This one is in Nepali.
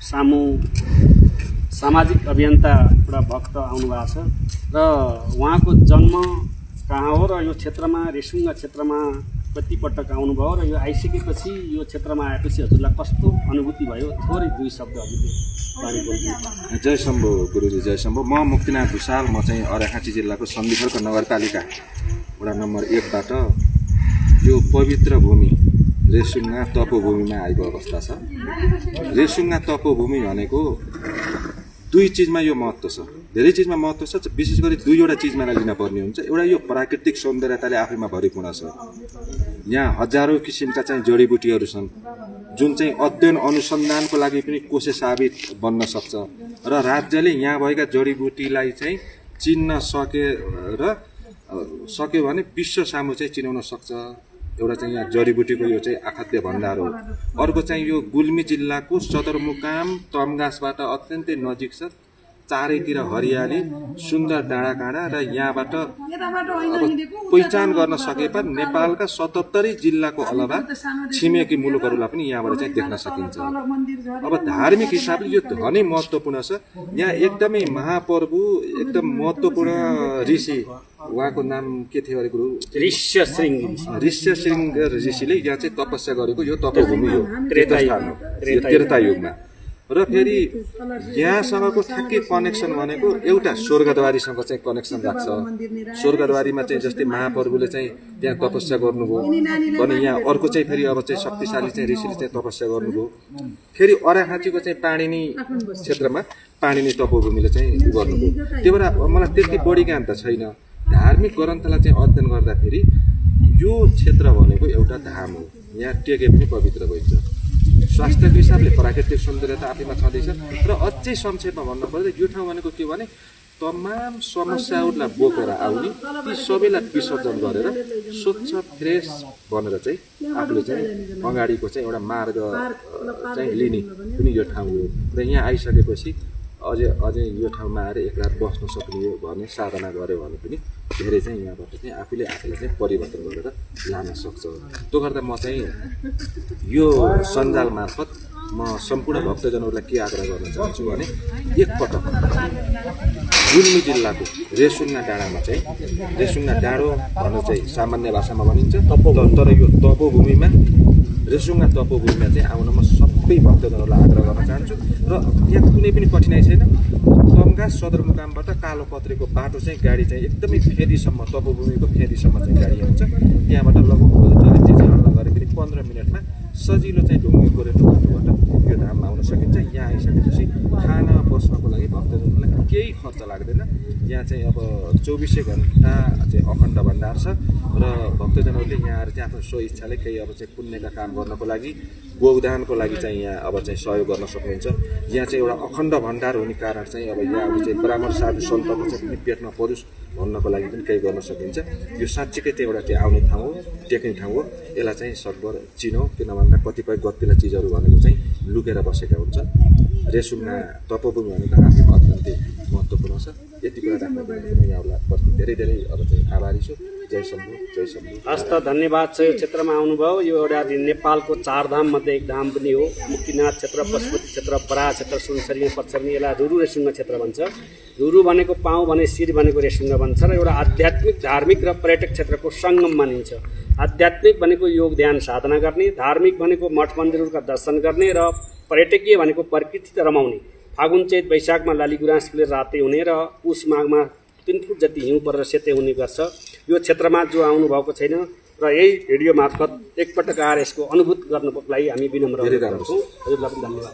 सामु सामाजिक अभियन्ता एउटा भक्त आउनुभएको छ र उहाँको जन्म कहाँ हो र यो क्षेत्रमा रेसुङ्गा क्षेत्रमा कति पटक आउनुभयो र यो आइसकेपछि यो क्षेत्रमा आएपछि हजुरलाई कस्तो अनुभूति भयो? थोरै दुई शब्द हजुरले बारे बोल्नु। जय शम्भो गुरुजी, जय शम्भो। म मुक्तिनाथ भुषाल, म चाहिँ अर्घाखाँची जिल्लाको सन्धिखर्क नगरपालिका वडा नम्बर 1 बाट यो पवित्र भूमि रेसुङ्गा तपोभूमिमा आएको अवस्था छ। रेसुङ्गा तपोभूमि भनेको दुई चिजमा यो महत्त्व छ, धेरै चिजमा महत्त्व छ, विशेष गरी दुईवटा चिजमा लिन पर्ने हुन्छ। एउटा यो प्राकृतिक सौन्दर्यताले आफैमा भरिपूर्ण छ। यहाँ हजारौँ किसिमका चाहिँ जडीबुटीहरू छन् जुन चाहिँ अध्ययन अनुसन्धानको लागि पनि कोसे साबित बन्न सक्छ र राज्यले यहाँ भएका जडीबुटीलाई चाहिँ चिन्न सक्यो भने विश्व सामु चाहिँ चिनाउन सक्छ। एउटा चाहिँ यहाँ जडीबुटीको यो चाहिँ आखाद्य भण्डार हो। अर्को चाहिँ यो गुल्मी जिल्लाको सदरमुकाम तमगासबाट अत्यन्तै नजिक छ। चारैतिर हरियाली, सुन्दर डाँडाकाँडा र यहाँबाट अब पहिचान गर्न सकेपा नेपालका 77 जिल्लाको अलावा छिमेकी मुलुकहरूलाई पनि यहाँबाट चाहिँ देख्न सकिन्छ। अब धार्मिक हिसाबले यो धनै महत्त्वपूर्ण छ। यहाँ एकदमै महाप्रभु, एकदम महत्त्वपूर्ण ऋषि, उहाँको नाम के थियो अरे गुरु? ऋष्यशृङ्ग ऋषिले यहाँ चाहिँ तपस्या गरेको यो तपोभूमि हो, त्रेता युगमा। र फेरि यहाँसँगको ठ्याक्कै कनेक्सन भनेको एउटा स्वर्गद्वारीसँग चाहिँ कनेक्सन राख्छ। स्वर्गद्वारीमा चाहिँ जस्तै महाप्रभुले चाहिँ त्यहाँ तपस्या गर्नुभयो भने यहाँ अर्को चाहिँ फेरि अब चाहिँ शक्तिशाली चाहिँ ऋषिले चाहिँ तपस्या गर्नुभयो। फेरि अर्घाखाँचीको चाहिँ पाणिनी क्षेत्रमा पाणिनी तपोभूमिले चाहिँ गर्नुभयो। त्यही भएर मलाई त्यति बढी ज्ञान त छैन। धार्मिक ग्रन्थलाई चाहिँ अध्ययन गर्दाखेरि यो क्षेत्र भनेको एउटा धाम हो। यहाँ टेके पनि पवित्र भइन्छ। स्वास्थ्यको हिसाबले प्राकृतिक सौन्दर्यता आफैमा छँदैछ। र अझै संक्षेपमा भन्नु पर्दा यो ठाउँ भनेको के भने तमाम समस्याहरूलाई बोकेर आउने, ती सबैलाई विसर्जन गरेर स्वच्छ फ्रेस बनेर चाहिँ आफूले चाहिँ अगाडिको चाहिँ एउटा मार्ग चाहिँ लिने पनि यो ठाउँ हो। र यहाँ आइसकेपछि अझै यो ठाउँमा आएर एक रात बस्न सक्ने हो भने साधना गऱ्यो भने पनि धेरै चाहिँ यहाँबाट चाहिँ आफूले चाहिँ परिवर्तन गरेर लान सक्छ। त्यो गर्दा म चाहिँ यो सञ्जाल मार्फत म सम्पूर्ण भक्तजनहरूलाई के आग्रह गर्न चाहन्छु भने एकपटक गुल्मी जिल्लाको रेसुङ्गा डाँडामा चाहिँ, रेसुङ्गा डाँडो भन्नु चाहिँ सामान्य भाषामा भनिन्छ, तर यो तपोभूमिमा रेसुङ्गा तपोभूमिमा चाहिँ आउन म सबै भक्तजनहरूलाई आग्रह गर्न चाहन्छु। र यहाँ कुनै पनि कठिनाइ छैन। तमगास सदरमुकामबाट कालोपत्रेको बाटो चाहिँ गाडी चाहिँ एकदमै फेदीसम्म, तपोभूमिको फेदीसम्म चाहिँ गाडी आउँछ। त्यहाँबाट लगभग हल्ला गरेपछि 15 मिनटमा सजिलो चाहिँ ढुङ्गे गोरेटो बाटोबाट यो धाममा आउन सकिन्छ। यहाँ आइसकेपछि खाना बस्नको लागि भक्तजनहरूलाई केही खर्च लाग्दैन। यहाँ चाहिँ अब 24 घन्टा चाहिँ अखण्ड भण्डार छ र भक्तजनहरूले यहाँ आएर चाहिँ आफ्नो सो इच्छाले केही अब चाहिँ पुण्यका काम गर्नको लागि, गोदानको लागि चाहिँ यहाँ अब चाहिँ सहयोग गर्न सक्नुहुन्छ। यहाँ चाहिँ एउटा अखण्ड भण्डार हुने कारण चाहिँ अब यहाँ आउने चाहिँ ब्राह्मण साधु सन्तको चाहिँ पनि पेटमा परोस् भन्नको लागि पनि केही गर्न सकिन्छ। यो साँच्चीकै चाहिँ एउटा चाहिँ आउने ठाउँ हो, टेक्ने ठाउँ हो। यसलाई चाहिँ सकभर चिनौ, किन भन्दा कतिपय गतिला चिजहरू भनेको चाहिँ लुकेर बसेका हुन्छन्। रेसुङ्गा तपोभूमि भनेको आफैमा अत्यन्तै महत्त्वपूर्ण छ। यति कुरा राख्न यहाँहरूलाई धेरै धेरै अब चाहिँ आभारी छु। जय शम्भु, जय शम्भु। हस् त, धन्यवाद छ। यो क्षेत्रमा आउनुभयो। यो एउटा नेपालको 4 धाम मध्ये एक धाम पनि हो। मुक्तिनाथ क्षेत्र, पशुपति क्षेत्र, बराह क्षेत्र, सुनसरी पश्चिमी, यसलाई रुरु रेसुङ्गा क्षेत्र भन्छ। रुरु भनेको पाउ भने शिर भनेको रेसुङ्गा भन्छ र एउटा आध्यात्मिक, धार्मिक र पर्यटक क्षेत्रको सङ्गम मानिन्छ। आध्यात्मिक भनेको योग ध्यान साधना गर्ने, धार्मिक भनेको मठ मन्दिरहरूका दर्शन गर्ने र पर्यटकीय भनेको प्रकृति रमाउने। फागुन चैत वैशाखमा लाली गुराँस फुलेर रातै हुने र पुष माघमा 3 फुट जति हिउँ परेर सेतै हुने गर्छ। यो क्षेत्रमा जो आउनुभएको छैन र यही भिडियो मार्फत एकपटक आएर यसको अनुभूति गर्नको लागि हामी विनम्र हुन्छौँ। हजुरलाई पनि धन्यवाद।